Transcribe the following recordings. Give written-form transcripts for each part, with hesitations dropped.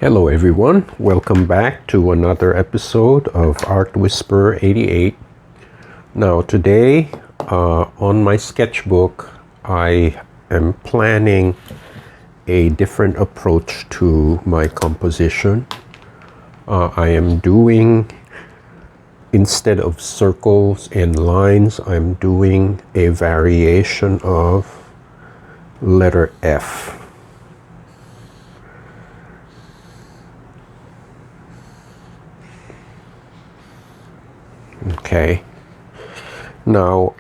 Hello everyone, welcome back to another episode of Art Whisperer 88. Now today on my sketchbook I am planning a different approach to my composition. I am doing, instead of circles and lines, I'm doing a variation of letter F. Okay, now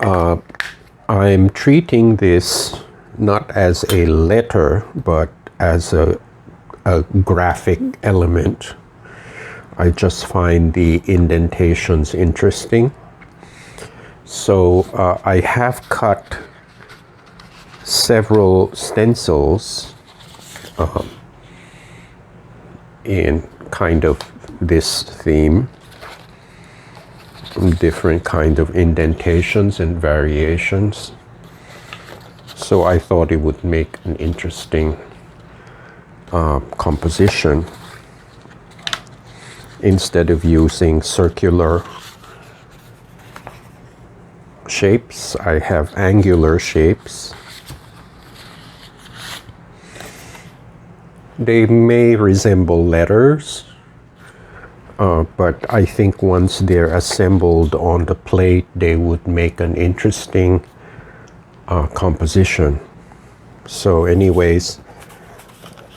I'm treating this not as a letter but as a graphic element. I just find the indentations interesting. So I have cut several stencils in kind of this theme. Different kind of indentations and variations. So I thought it would make an interesting composition. Instead of using circular shapes, I have angular shapes. They may resemble letters, but I think once they're assembled on the plate, they would make an interesting composition. So anyways,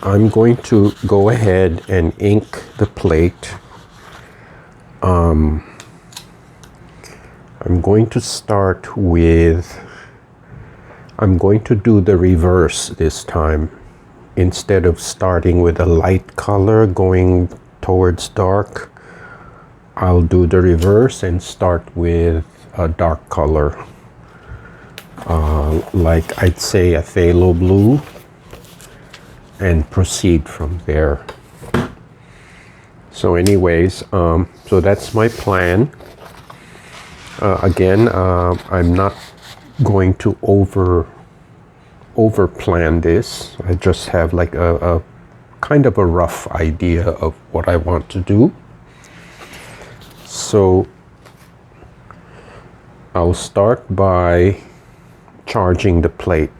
I'm going to go ahead and ink the plate. I'm going to start with, I'm going to do the reverse this time. Instead of starting with a light color going towards dark, I'll do the reverse and start with a dark color, like I'd say a phthalo blue, and proceed from there. So anyways, so that's my plan. Again, I'm not going to over plan this. I just have like a kind of a rough idea of what I want to do. So I'll start by charging the plate.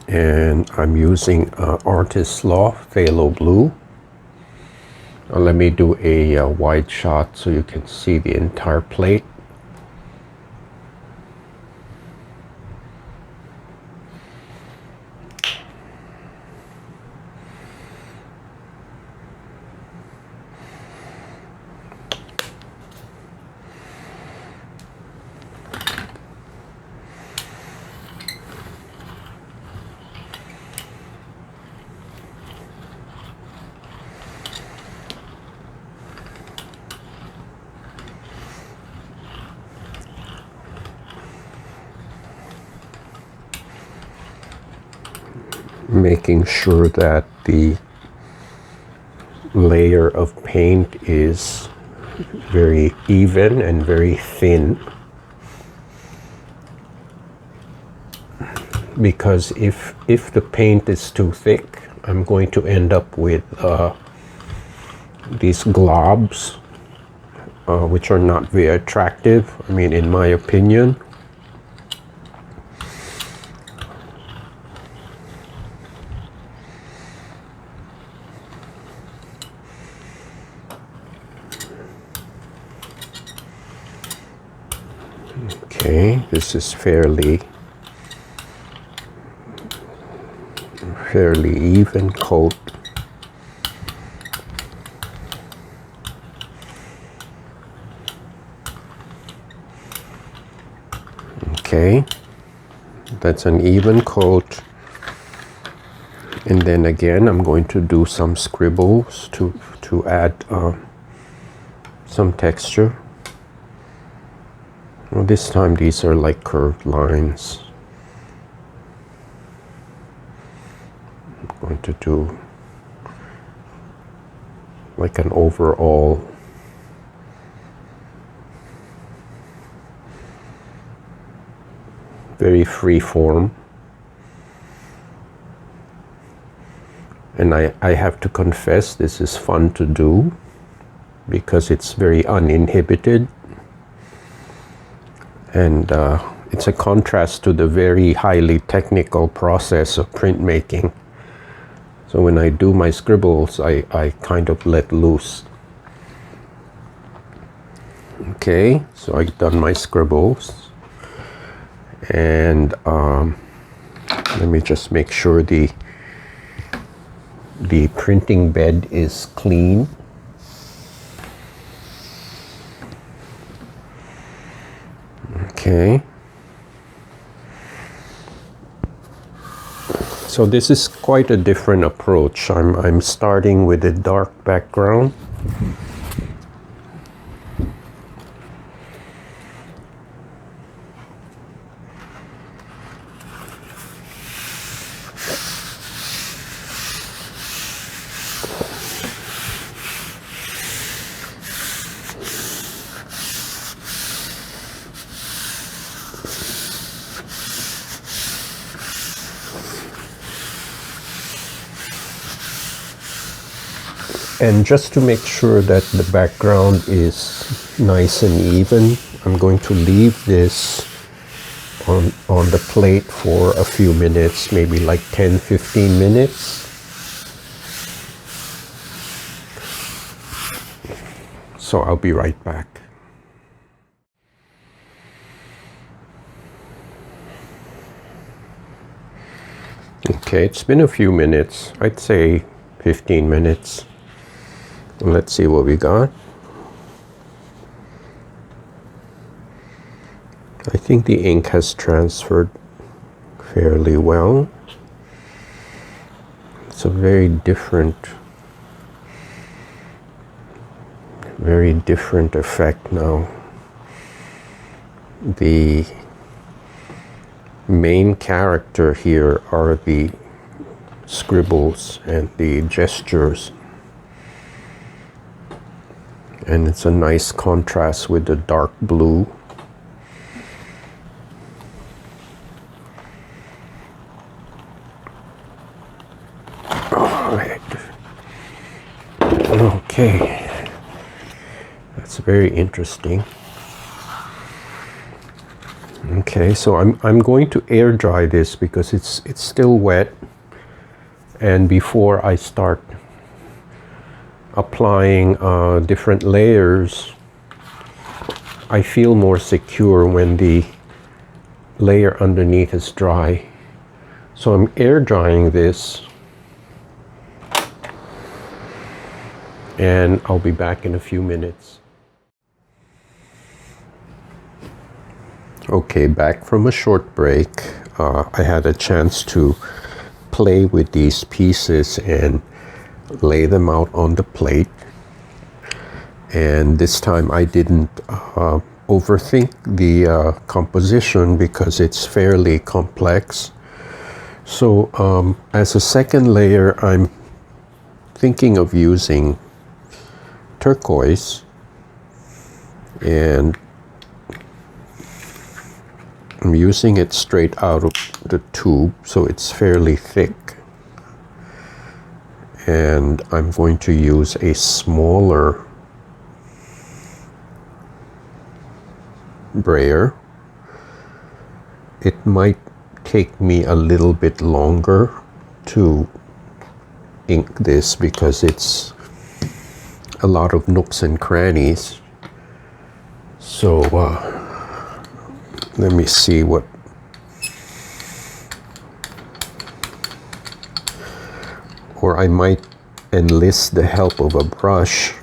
And I'm using Artist Loft phthalo blue. Let me do a wide shot so you can see the entire plate. Making sure that the layer of paint is very even and very thin, because if the paint is too thick, I'm going to end up with these globs, which are not very attractive, I mean, in my opinion. Okay, this is fairly even coat. Okay, that's an even coat. And then again, I'm going to do some scribbles to add some texture. Well, this time these are like curved lines. I'm going to do like an overall very free form. And I have to confess, this is fun to do because it's very uninhibited, and it's a contrast to the very highly technical process of printmaking. So when I do my scribbles, I kind of let loose. Okay, so I've done my scribbles, and let me just make sure the printing bed is clean. Okay. So this is quite a different approach. I'm starting with a dark background. And just to make sure that the background is nice and even, I'm going to leave this on the plate for a few minutes, maybe like 10-15 minutes. So I'll be right back. Okay, it's been a few minutes, I'd say 15 minutes. Let's see what we got. I think the ink has transferred fairly well. It's a very different effect now. The main character here are the scribbles and the gestures. And it's a nice contrast with the dark blue. All right. Okay. That's very interesting. Okay, so I'm going to air dry this because it's still wet, and before I start applying different layers, I feel more secure when the layer underneath is dry. So I'm air drying this, and I'll be back in a few minutes. Okay, back from a short break. I had a chance to play with these pieces and lay them out on the plate, and this time I didn't overthink the composition because it's fairly complex. So as a second layer, I'm thinking of using turquoise, and I'm using it straight out of the tube, so it's fairly thick. And I'm going to use a smaller brayer. It might take me a little bit longer to ink this because it's a lot of nooks and crannies. So let me see what. Or I might enlist the help of a brush.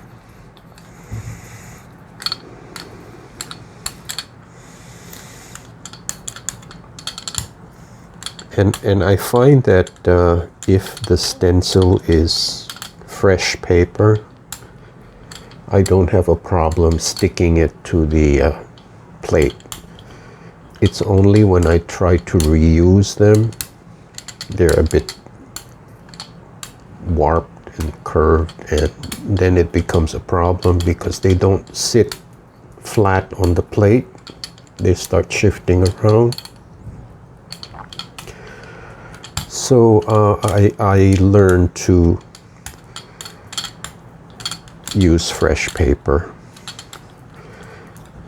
And I find that if the stencil is fresh paper, I don't have a problem sticking it to the plate. It's only when I try to reuse them, they're a bit warped and curved, and then it becomes a problem because they don't sit flat on the plate. They start shifting around. So I learned to use fresh paper.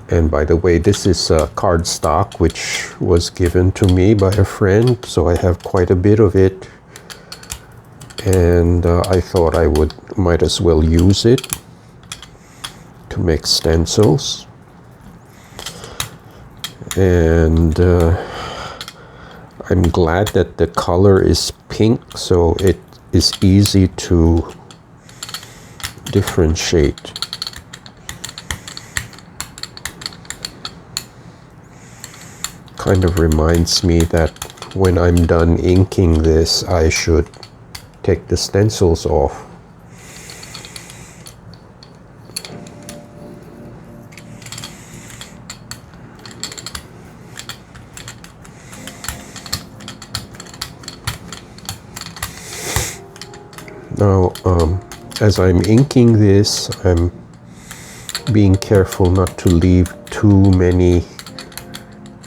And by the way, this is cardstock, which was given to me by a friend, so I have quite a bit of it. And I thought I might as well use it to make stencils. And I'm glad that the color is pink, so it is easy to differentiate. Kind of reminds me that when I'm done inking this, I should take the stencils off. Now, as I'm inking this, I'm being careful not to leave too many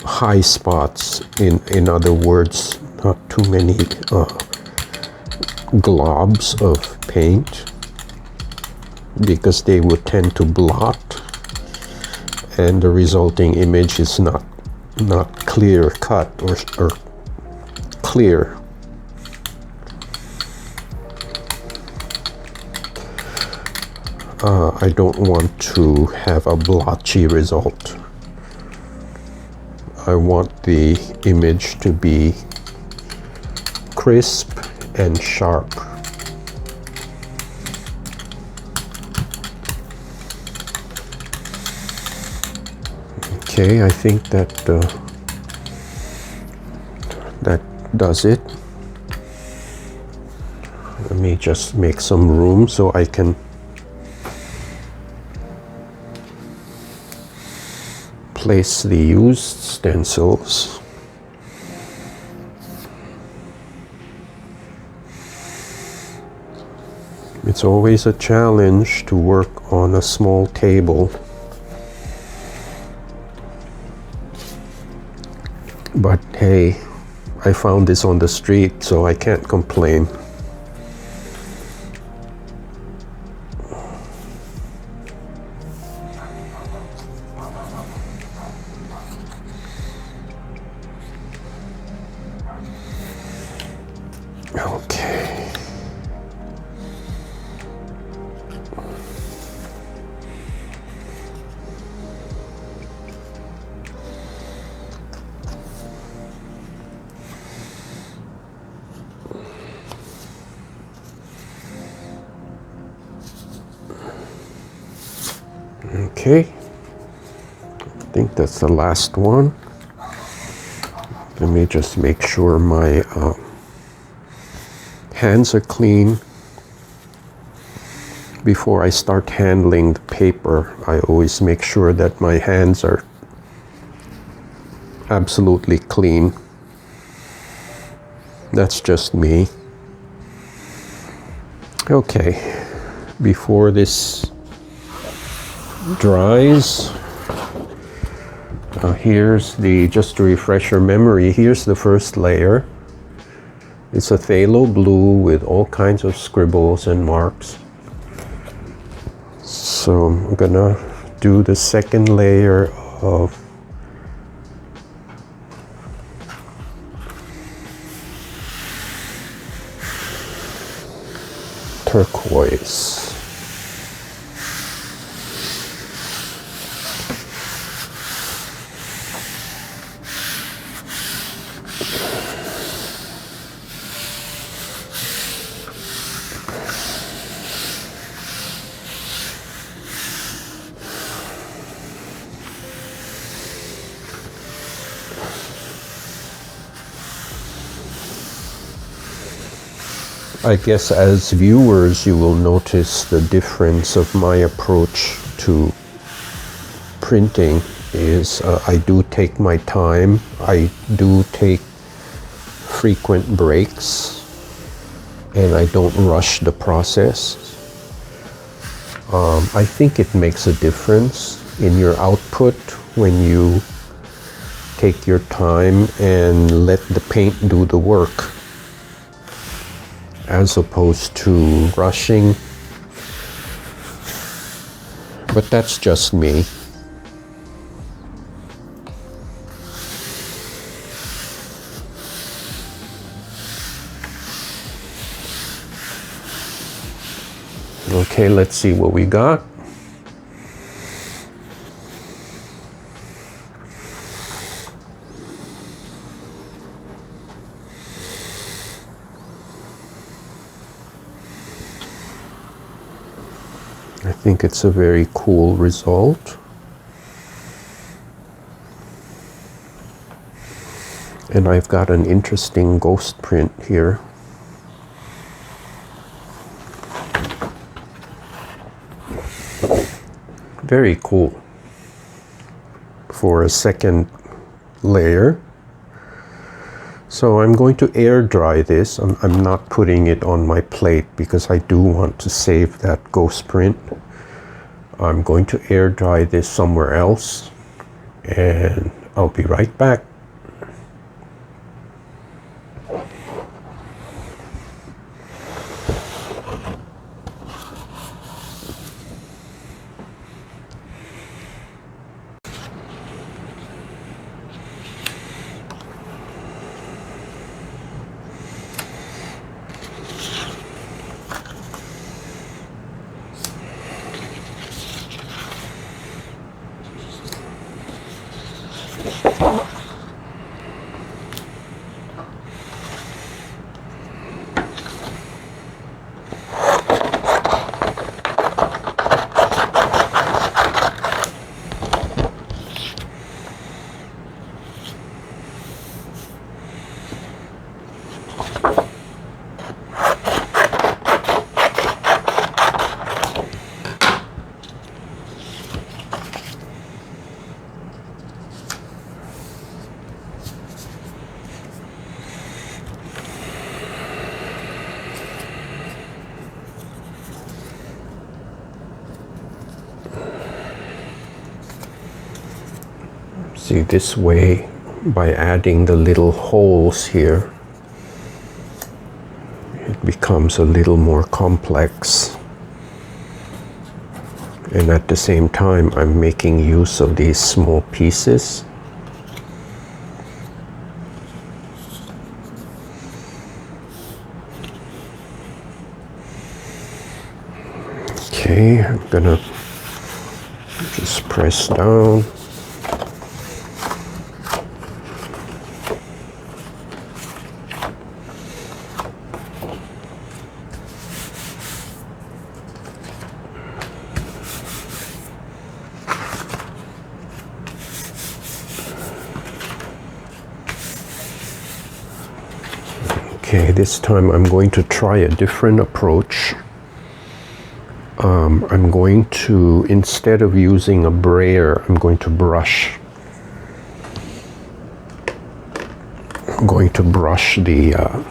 high spots. In other words, not too many globs of paint, because they would tend to blot, and the resulting image is not clear cut or clear. I don't want to have a blotchy result. I want the image to be crisp and sharp. Okay, I think that that does it. Let me just make some room so I can place the used stencils. It's always a challenge to work on a small table, but hey, I found this on the street, so I can't complain. Okay. Okay. I think that's the last one. Let me just make sure my hands are clean. Before I start handling the paper, I always make sure that my hands are absolutely clean. That's just me. Okay, before this dries, here's just to refresh your memory, here's the first layer. It's a phthalo blue with all kinds of scribbles and marks. So I'm gonna do the second layer of turquoise. I guess as viewers you will notice the difference of my approach to printing is I do take my time, I do take frequent breaks, and I don't rush the process. I think it makes a difference in your output when you take your time and let the paint do the work. as opposed to rushing. But that's just me. Okay, let's see what we got. I think it's a very cool result. And I've got an interesting ghost print here. Very cool for a second layer. So I'm going to air dry this. I'm not putting it on my plate because I do want to save that ghost print. I'm going to air dry this somewhere else and I'll be right back. See, this way, by adding the little holes here, it becomes a little more complex. And at the same time, I'm making use of these small pieces. Okay, I'm gonna just press down. Okay, this time I'm going to try a different approach. I'm going to, instead of using a brayer, I'm going to brush. I'm going to brush the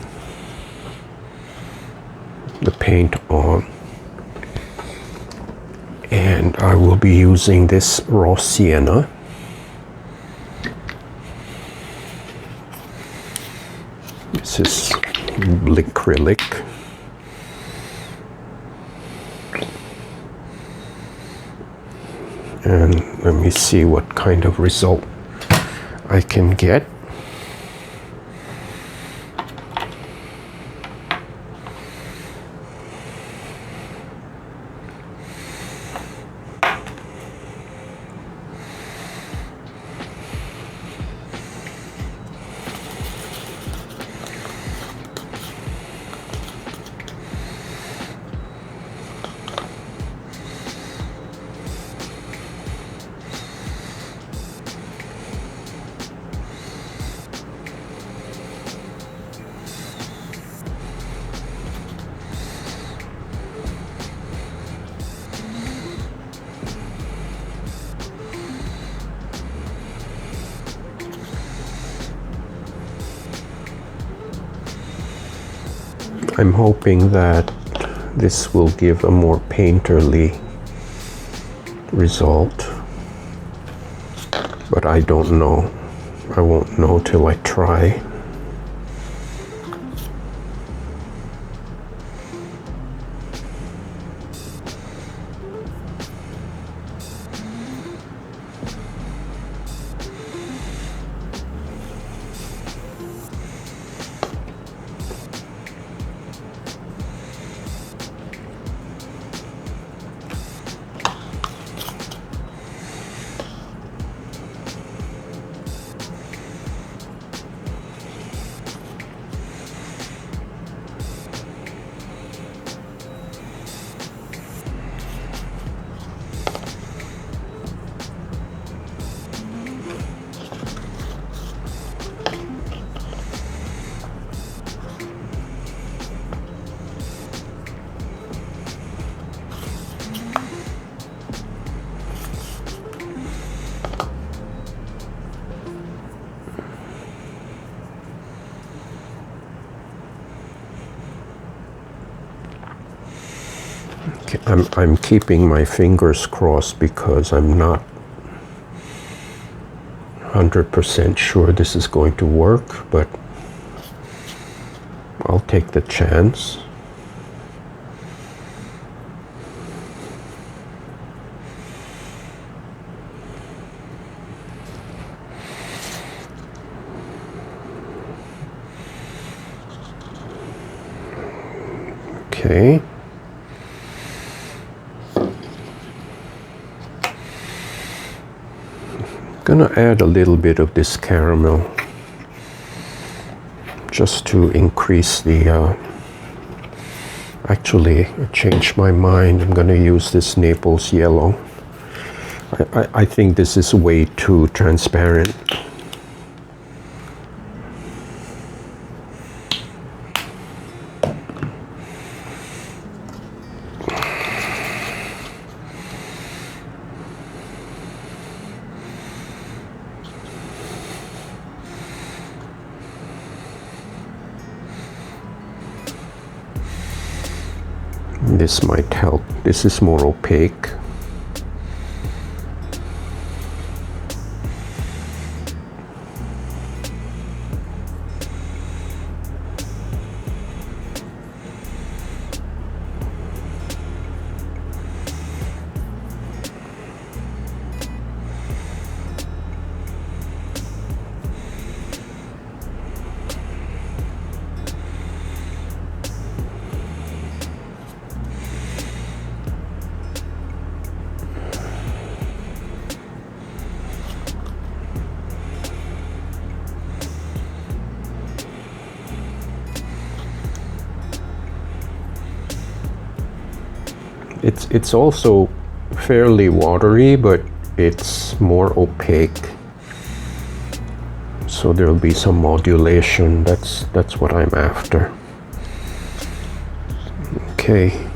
paint on. And I will be using this raw sienna. This is Blickrylic. And let me see what kind of result I can get. I'm hoping that this will give a more painterly result, but I don't know. I won't know till I try. I'm keeping my fingers crossed because I'm not 100% sure this is going to work, but I'll take the chance. Okay. Gonna add a little bit of this caramel just to increase the actually I changed my mind. I'm gonna use this Naples yellow. I think this is way too transparent. This might help. This is more opaque. It's also fairly watery, but it's more opaque. So there'll be some modulation. That's what I'm after. Okay.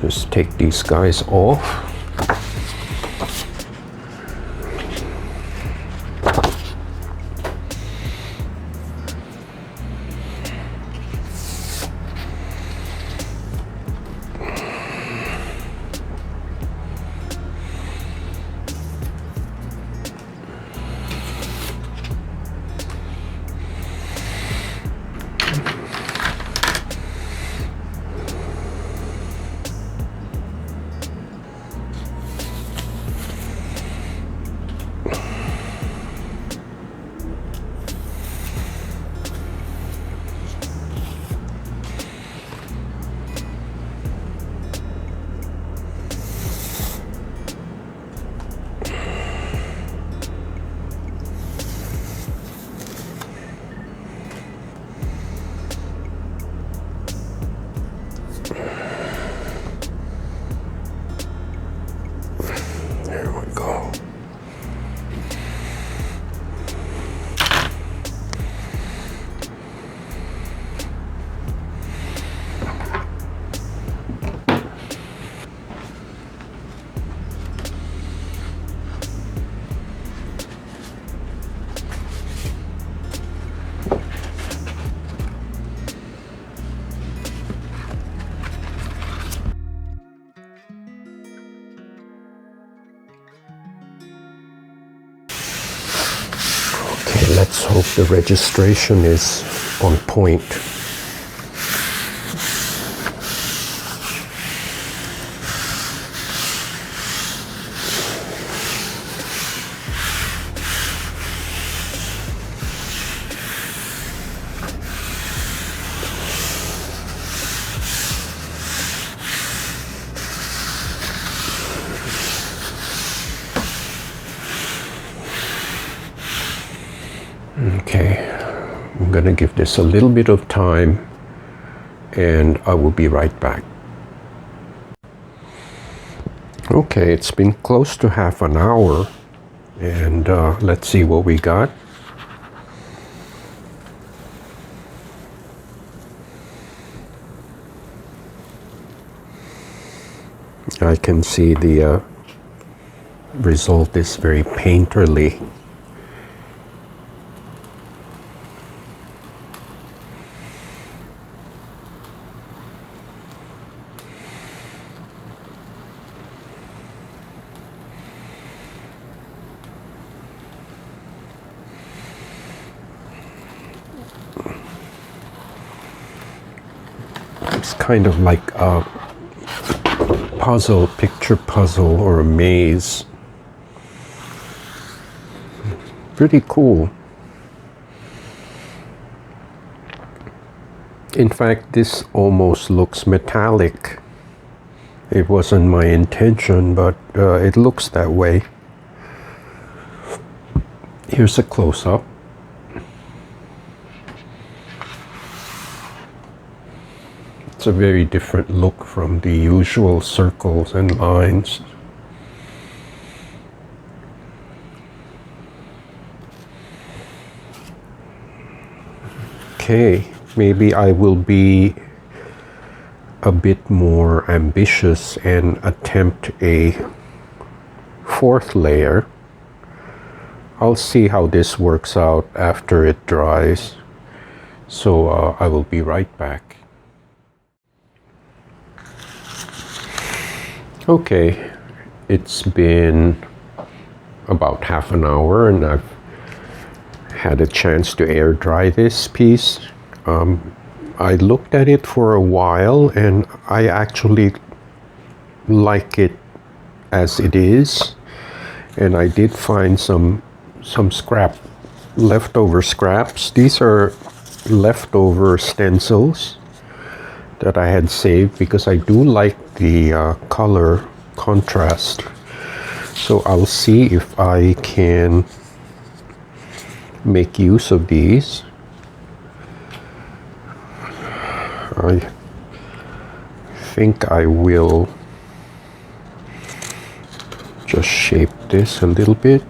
Just take these guys off. Let's hope the registration is on point. Okay, I'm gonna give this a little bit of time and I will be right back. Okay, it's been close to half an hour and let's see what we got. I can see the result is very painterly. kind of like a puzzle, picture puzzle or a maze. Pretty cool. In fact, this almost looks metallic. It wasn't my intention, but it looks that way. Here's a close-up. It's a very different look from the usual circles and lines. Okay, maybe I will be a bit more ambitious and attempt a fourth layer. I'll see how this works out after it dries. So I will be right back. Okay, it's been about half an hour and I've had a chance to air dry this piece. I looked at it for a while and I actually like it as it is, and I did find some leftover scraps. These are leftover stencils that I had saved because I do like the color contrast. So I'll see if I can make use of these. I think I will just shape this a little bit.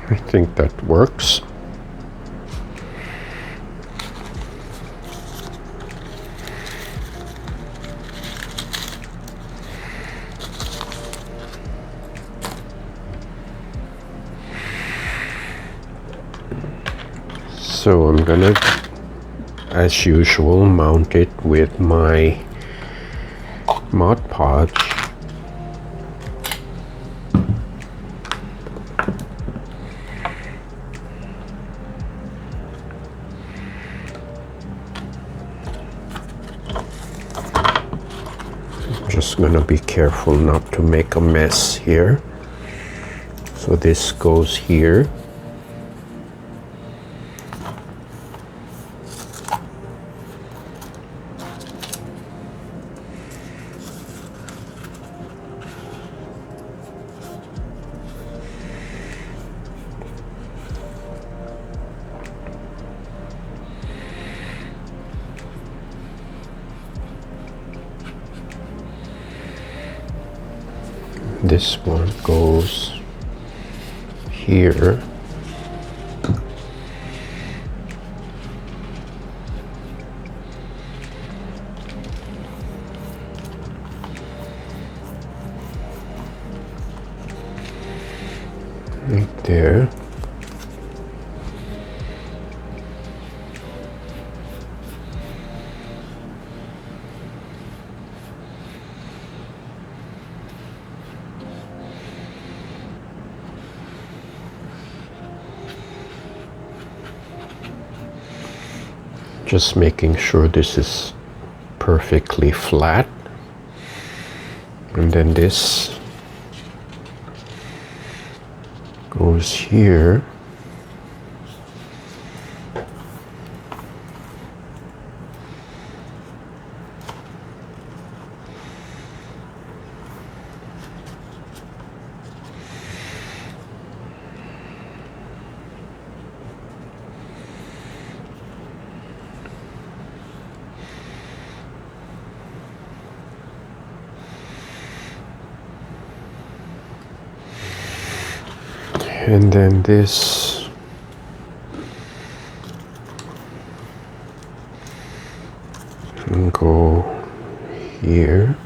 I think that works. So I'm gonna, as usual, mount it with my Mod Podge. Just gonna be careful not to make a mess here. So this goes here. This one goes here. Right there. Just making sure this is perfectly flat. And then this goes here. And then this can go here.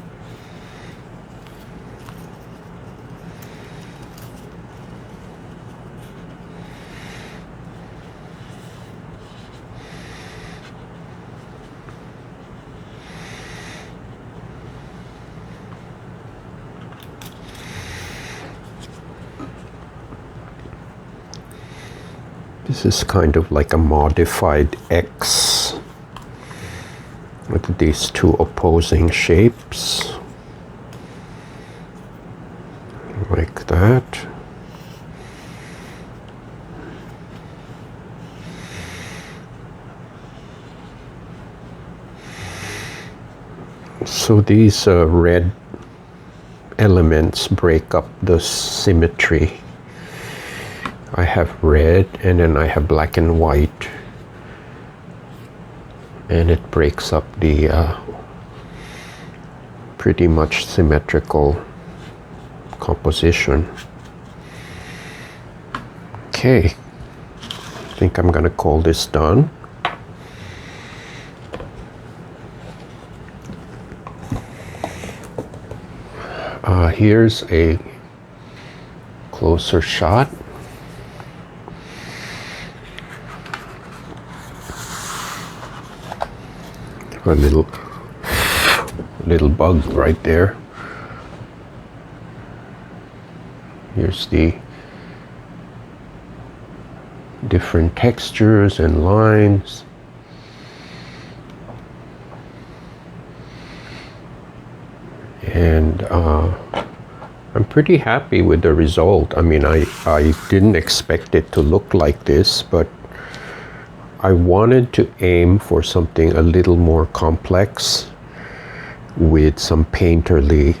This is kind of like a modified X with these two opposing shapes, like that. So these red elements break up the symmetry. I have red and then I have black and white, and it breaks up the pretty much symmetrical composition. Okay, I think I'm gonna call this done. Here's a closer shot. A little bug right there. Here's the different textures and lines. And I'm pretty happy with the result. I mean, I didn't expect it to look like this, but I wanted to aim for something a little more complex with some painterly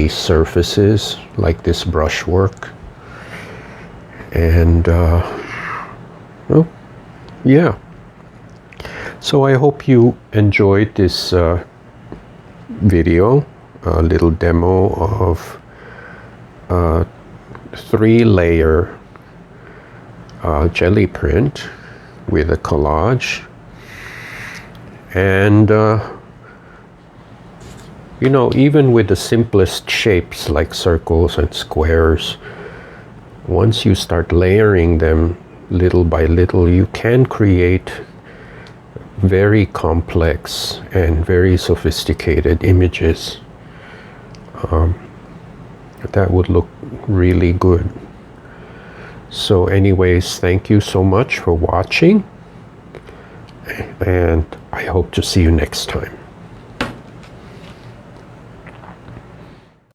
surfaces like this brushwork. And well, yeah. So I hope you enjoyed this video, a little demo of 3-layer jelly print with a collage. And you know, even with the simplest shapes like circles and squares, once you start layering them, little by little, you can create very complex and very sophisticated images that would look really good. So anyways, thank you so much for watching, and I hope to see you next time.